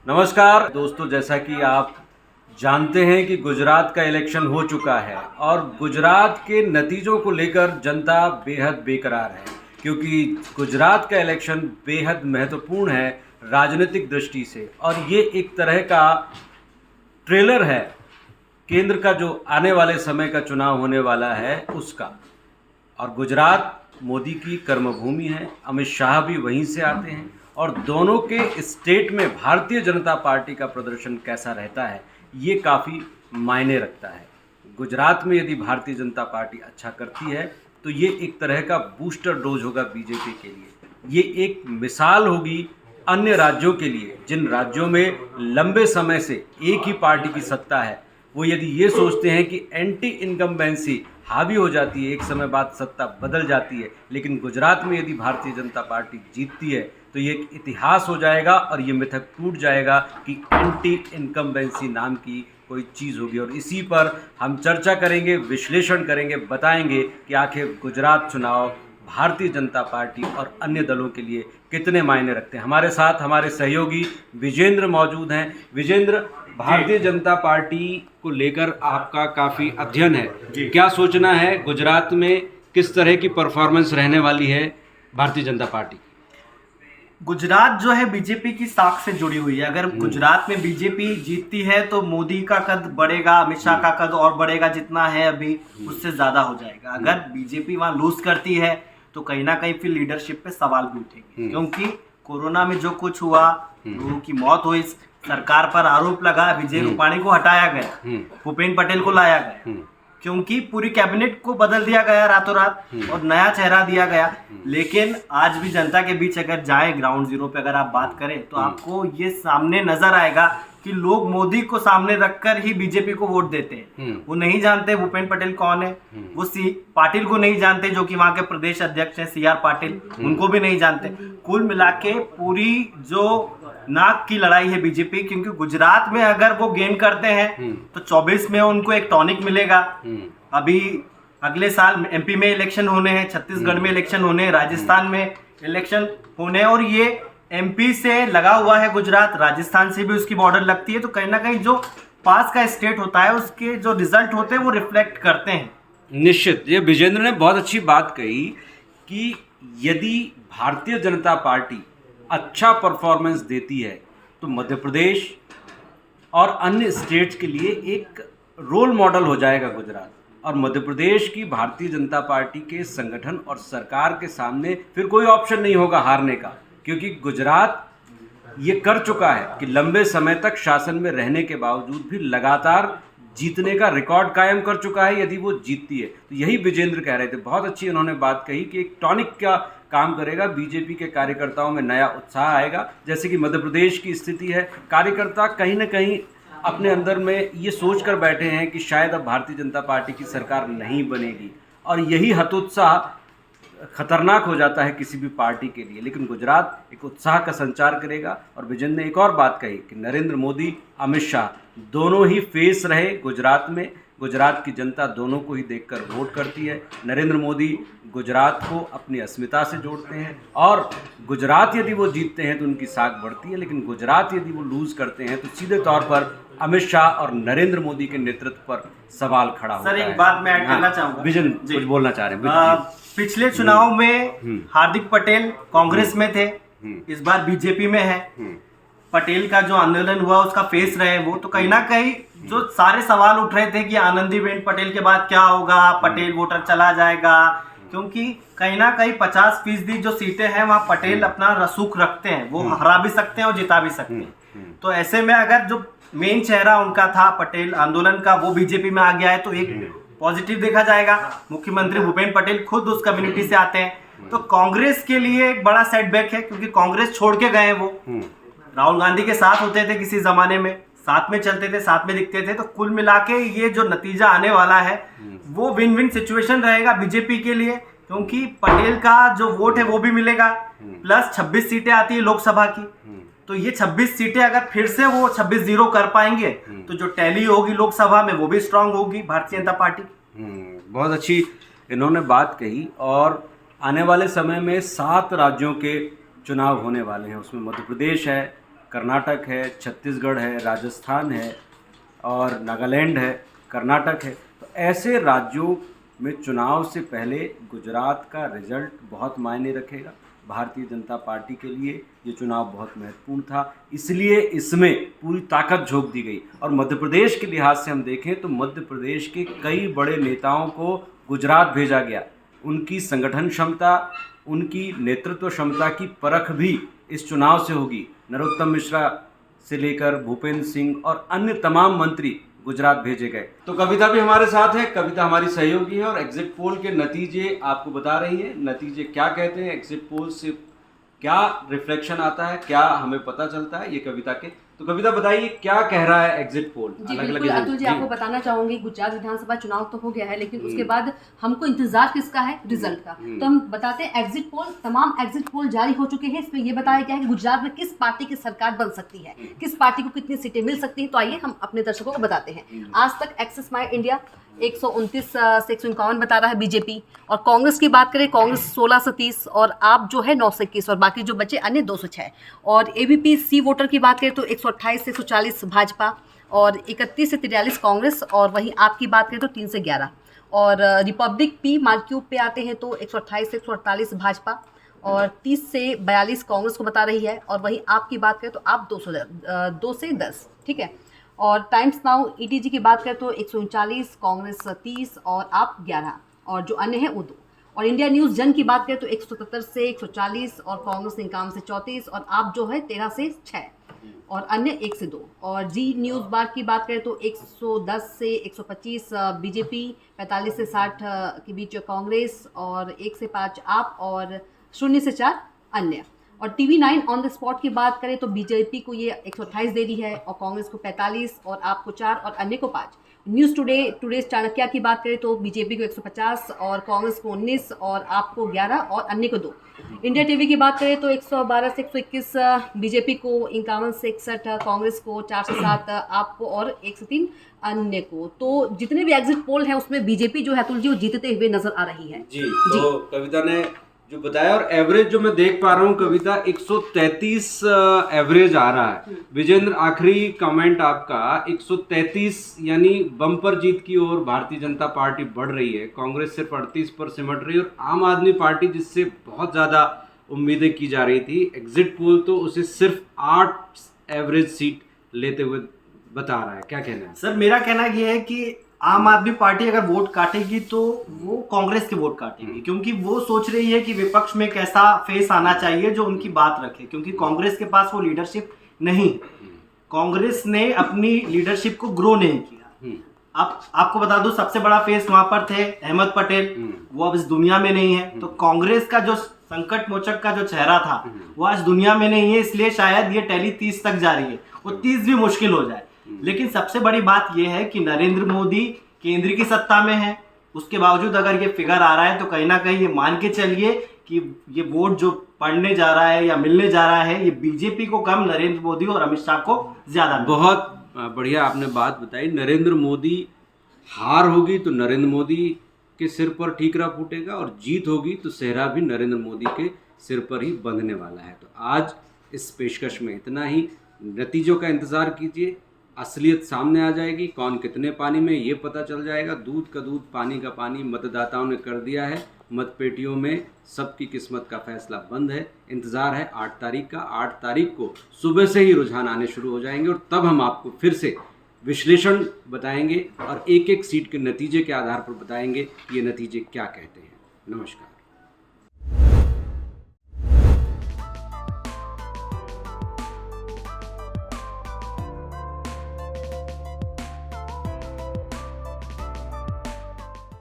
नमस्कार दोस्तों, जैसा कि आप जानते हैं कि गुजरात का इलेक्शन हो चुका है और गुजरात के नतीजों को लेकर जनता बेहद बेकरार है, क्योंकि गुजरात का इलेक्शन बेहद महत्वपूर्ण है राजनीतिक दृष्टि से। और ये एक तरह का ट्रेलर है केंद्र का जो आने वाले समय का चुनाव होने वाला है उसका। और गुजरात मोदी की कर्मभूमि है, अमित शाह भी वहीं से आते हैं और दोनों के स्टेट में भारतीय जनता पार्टी का प्रदर्शन कैसा रहता है ये काफ़ी मायने रखता है। गुजरात में यदि भारतीय जनता पार्टी अच्छा करती है तो ये एक तरह का बूस्टर डोज होगा बीजेपी के लिए। ये एक मिसाल होगी अन्य राज्यों के लिए, जिन राज्यों में लंबे समय से एक ही पार्टी की सत्ता है। वो यदि ये सोचते हैं कि एंटी इनकम्बेंसी हावी हो जाती है, एक समय बाद सत्ता बदल जाती है, लेकिन गुजरात में यदि भारतीय जनता पार्टी जीतती है तो ये एक इतिहास हो जाएगा और ये मिथक टूट जाएगा कि एंटी इनकम्बेंसी नाम की कोई चीज़ होगी। और इसी पर हम चर्चा करेंगे, विश्लेषण करेंगे, बताएंगे कि आखिर गुजरात चुनाव भारतीय जनता पार्टी और अन्य दलों के लिए कितने मायने रखते हैं। हमारे साथ हमारे सहयोगी विजेंद्र मौजूद हैं। विजेंद्र, भारतीय जनता पार्टी को लेकर आपका काफ़ी अध्ययन है, क्या सोचना है गुजरात में किस तरह की परफॉर्मेंस रहने वाली है भारतीय जनता पार्टी? गुजरात जो है बीजेपी की साख से जुड़ी हुई है। अगर गुजरात में बीजेपी जीतती है तो मोदी का कद बढ़ेगा, अमित शाह का कद और बढ़ेगा, जितना है अभी उससे ज्यादा हो जाएगा। अगर बीजेपी वहां लूज करती है तो कहीं ना कहीं फिर लीडरशिप पे सवाल भी उठेंगे, क्योंकि कोरोना में जो कुछ हुआ, लोगों की मौत हुई, सरकार पर आरोप लगा, विजय रूपाणी को हटाया गया, भूपेन्द्र पटेल को लाया गया, क्योंकि पूरी कैबिनेट को बदल दिया गया रातों रात और नया चेहरा दिया गया। लेकिन आज भी जनता के बीच अगर जाए, ग्राउंड जीरो पे अगर आप बात करें तो आपको ये सामने नजर आएगा कि लोग मोदी को सामने रखकर ही बीजेपी को वोट देते हैं। वो नहीं जानते भूपेन्द्र पटेल कौन है, वो सी पाटिल को नहीं जानते जो कि वहाँ के प्रदेश अध्यक्ष हैं, CR पाटिल, उनको भी नहीं जानते। कुल मिला के पूरी जो नाक की लड़ाई है बीजेपी, क्योंकि गुजरात में अगर वो गेन करते हैं तो 24 में उनको एक टॉनिक मिलेगा। अभी अगले साल MP में इलेक्शन होने हैं, छत्तीसगढ़ में इलेक्शन होने हैं, राजस्थान में इलेक्शन होने हैं, और ये MP से लगा हुआ है गुजरात, राजस्थान से भी उसकी बॉर्डर लगती है। तो कहीं ना कहीं जो पास का स्टेट होता है उसके जो रिजल्ट होते हैं वो रिफ्लेक्ट करते हैं। निश्चित, ये विजेंद्र ने बहुत अच्छी बात कही कि यदि भारतीय जनता पार्टी अच्छा परफॉर्मेंस देती है तो मध्य प्रदेश और अन्य स्टेट्स के लिए एक रोल मॉडल हो जाएगा गुजरात। और मध्य प्रदेश की भारतीय जनता पार्टी के संगठन और सरकार के सामने फिर कोई ऑप्शन नहीं होगा हारने का, क्योंकि गुजरात ये कर चुका है कि लंबे समय तक शासन में रहने के बावजूद भी लगातार जीतने का रिकॉर्ड कायम कर चुका है यदि वो जीतती है। तो यही विजेंद्र कह रहे थे, बहुत अच्छी उन्होंने बात कही कि एक टॉनिक का काम करेगा, बीजेपी के कार्यकर्ताओं में नया उत्साह आएगा। जैसे कि मध्य प्रदेश की स्थिति है, कार्यकर्ता कहीं ना कहीं अपने अंदर में ये सोच कर बैठे हैं कि शायद अब भारतीय जनता पार्टी की सरकार नहीं बनेगी, और यही हतोत्साह खतरनाक हो जाता है किसी भी पार्टी के लिए। लेकिन गुजरात एक उत्साह का संचार करेगा। और विजेंद्र ने एक और बात कही कि नरेंद्र मोदी, अमित शाह दोनों ही फेस रहे गुजरात में। गुजरात की जनता दोनों को ही देखकर वोट करती है। नरेंद्र मोदी गुजरात को अपनी अस्मिता से जोड़ते हैं, और गुजरात यदि वो जीतते हैं तो उनकी साख बढ़ती है, लेकिन गुजरात यदि वो लूज करते हैं तो सीधे तौर पर अमित शाह और नरेंद्र मोदी के नेतृत्व पर सवाल खड़ा होता है। सर, एक बात मैं ऐड करना चाहूंगा। विजन कुछ बोलना चाह रहे हैं? पिछले चुनाव में हार्दिक पटेल कांग्रेस में थे, इस बार बीजेपी में है। पटेल का जो आंदोलन हुआ उसका फेस रहे वो, तो कहीं ना कहीं जो सारे सवाल उठ रहे थे कि आनंदीबेन पटेल के बाद क्या होगा, पटेल वोटर चला जाएगा, क्योंकि कहीं ना कहीं 50% जो सीटें हैं वहाँ पटेल अपना रसूख रखते हैं, वो हरा भी सकते हैं और जिता भी सकते हैं। तो ऐसे में अगर जो मेन चेहरा उनका था पटेल आंदोलन का, वो बीजेपी में आ गया है तो एक पॉजिटिव देखा जाएगा। मुख्यमंत्री भूपेन्द्र पटेल खुद उस कम्युनिटी से आते हैं, तो कांग्रेस के लिए एक बड़ा सेटबैक है, क्योंकि कांग्रेस छोड़ के गए वो। राहुल गांधी के साथ होते थे किसी जमाने में, साथ में चलते थे, साथ में दिखते थे। तो कुल मिला के ये जो नतीजा आने वाला है वो विन विन सिचुएशन रहेगा बीजेपी के लिए, क्योंकि पटेल का जो वोट है वो भी मिलेगा, प्लस 26 सीटें आती है लोकसभा की। तो ये 26 सीटें अगर फिर से वो 26-0 कर पाएंगे तो जो टैली होगी लोकसभा में वो भी स्ट्रांग होगी भारतीय जनता पार्टी। बहुत अच्छी इन्होंने बात कही। और आने वाले समय में 7 राज्यों के चुनाव होने वाले हैं, उसमें मध्य प्रदेश है, कर्नाटक है, छत्तीसगढ़ है, राजस्थान है और नागालैंड है, कर्नाटक है। तो ऐसे राज्यों में चुनाव से पहले गुजरात का रिजल्ट बहुत मायने रखेगा। भारतीय जनता पार्टी के लिए ये चुनाव बहुत महत्वपूर्ण था, इसलिए इसमें पूरी ताकत झोंक दी गई। और मध्य प्रदेश के लिहाज से हम देखें तो मध्य प्रदेश के कई बड़े नेताओं को गुजरात भेजा गया। उनकी संगठन क्षमता, उनकी नेतृत्व क्षमता की परख भी इस चुनाव से होगी। नरोत्तम मिश्रा से लेकर भूपेंद्र सिंह और अन्य तमाम मंत्री गुजरात भेजे गए। तो कविता भी हमारे साथ है। कविता हमारी सहयोगी है और एग्जिट पोल के नतीजे आपको बता रही है। नतीजे क्या कहते हैं, एग्जिट पोल से क्या रिफ्लेक्शन आता है, क्या हमें पता चलता है, ये कविता के। तो कविता बताइए क्या कह रहा है एग्जिट पोल। जी बिल्कुल अतुल जी, आपको बताना चाहूंगी गुजरात विधानसभा चुनाव तो हो गया है, लेकिन उसके बाद हमको इंतजार किसका है, रिजल्ट का। तो हम बताते हैं एग्जिट पोल, तमाम एग्जिट पोल जारी हो चुके हैं। इसमें ये बताया गया है कि गुजरात में किस पार्टी की सरकार बन सकती है, किस पार्टी को कितनी सीटें मिल सकती हैं। तो आइए हम अपने दर्शकों को बताते हैं। आज तक एक्सिस माई इंडिया 129 से 151 बता रहा है बीजेपी, और कांग्रेस की बात करें, कांग्रेस 16 से 30 और आप जो है 9 से 21 और बाकी जो बचे अन्य 2 से 6। और एबीपी सी वोटर की बात करें तो 128 से 140 भाजपा और 31 से 43 कांग्रेस, और वहीं आपकी बात करें तो 3 से 11। और रिपब्लिक पी मार्क्यूब पे आते हैं तो 128 से 148 भाजपा और 30 से 42 कांग्रेस को बता रही है। और वहीं आपकी बात करें तो आप 2 से 10, ठीक है। और टाइम्स नाउ ईटीजी की बात करें तो 139, कांग्रेस 30 और आप 11, और जो अन्य हैं वो 2। और इंडिया न्यूज़ जन की बात करें तो 177 से 140 और कांग्रेस 51 से 34 और आप जो है 13 से 6 और अन्य 1 से 2। और जी न्यूज़ बार की बात करें तो 110 से 125 बीजेपी, 45 से 60 के बीच कांग्रेस और 1 से 5 आप और 0 से 4 अन्य। और टीवी 9 ऑन द स्पॉट की बात करें तो बीजेपी को ये 128 दे रही है और कांग्रेस को 45 और आपको 4 और अन्य को 5। न्यूज़ टुडे चाणक्य की बात करें तो बीजेपी को 150 और कांग्रेस को 19 और आपको 11 और अन्य को 2। इंडिया टीवी की बात करें तो 112 से 121 बीजेपी को, 51 से 61 कांग्रेस को, 4 से 7 आपको और 1 से 3 अन्य को। तो जितने भी एग्जिट पोल हैं उसमें बीजेपी जो है अतुल जी वो जीतते हुए नजर आ रही है। जी, तो कविता ने जो बताया, और एवरेज जो मैं देख पा रहा हूँ कविता 133 एवरेज आ रहा है। विजेंद्र, आखिरी कमेंट आपका, 133 यानी बम्पर जीत की ओर भारतीय जनता पार्टी बढ़ रही है। कांग्रेस सिर्फ 38 पर सिमट रही है और आम आदमी पार्टी जिससे बहुत ज़्यादा उम्मीदें की जा रही थी, एग्जिट पोल तो उसे सिर्फ 8 एवरेज सीट लेते हुए बता रहा है। क्या कहना है सर? मेरा कहना ये है कि आम आदमी पार्टी अगर वोट काटेगी तो वो कांग्रेस के वोट काटेगी, क्योंकि वो सोच रही है कि विपक्ष में कैसा फेस आना चाहिए जो उनकी बात रखे, क्योंकि कांग्रेस के पास वो लीडरशिप नहीं। कांग्रेस ने अपनी लीडरशिप को ग्रो नहीं किया। अब आपको बता दूं, सबसे बड़ा फेस वहां पर थे अहमद पटेल, वो अब इस दुनिया में नहीं है। तो कांग्रेस का जो संकट मोचक का जो चेहरा था वो आज दुनिया में नहीं है, इसलिए शायद ये टैली 30 तक जा रही है, वो 30 भी मुश्किल हो जाए। लेकिन सबसे बड़ी बात यह है कि नरेंद्र मोदी केंद्र की सत्ता में है, उसके बावजूद अगर ये फिगर आ रहा है तो कहीं ना कहीं ये मान के चलिए कि ये वोट जो पड़ने जा रहा है या मिलने जा रहा है ये बीजेपी को कम, नरेंद्र मोदी और अमित शाह को ज्यादा। बहुत बढ़िया आपने बात बताई। नरेंद्र मोदी हार होगी तो नरेंद्र मोदी के सिर पर ठीकरा फूटेगा और जीत होगी तो सेहरा भी नरेंद्र मोदी के सिर पर ही बंधने वाला है। तो आज इस पेशकश में इतना ही। नतीजों का इंतज़ार कीजिए, असलियत सामने आ जाएगी। कौन कितने पानी में ये पता चल जाएगा। दूध का दूध, पानी का पानी मतदाताओं ने कर दिया है। मतपेटियों में सबकी किस्मत का फैसला बंद है। इंतज़ार है 8 तारीख का। 8 तारीख को सुबह से ही रुझान आने शुरू हो जाएंगे और तब हम आपको फिर से विश्लेषण बताएंगे और एक एक सीट के नतीजे के आधार पर बताएंगे ये नतीजे क्या कहते हैं। नमस्कार।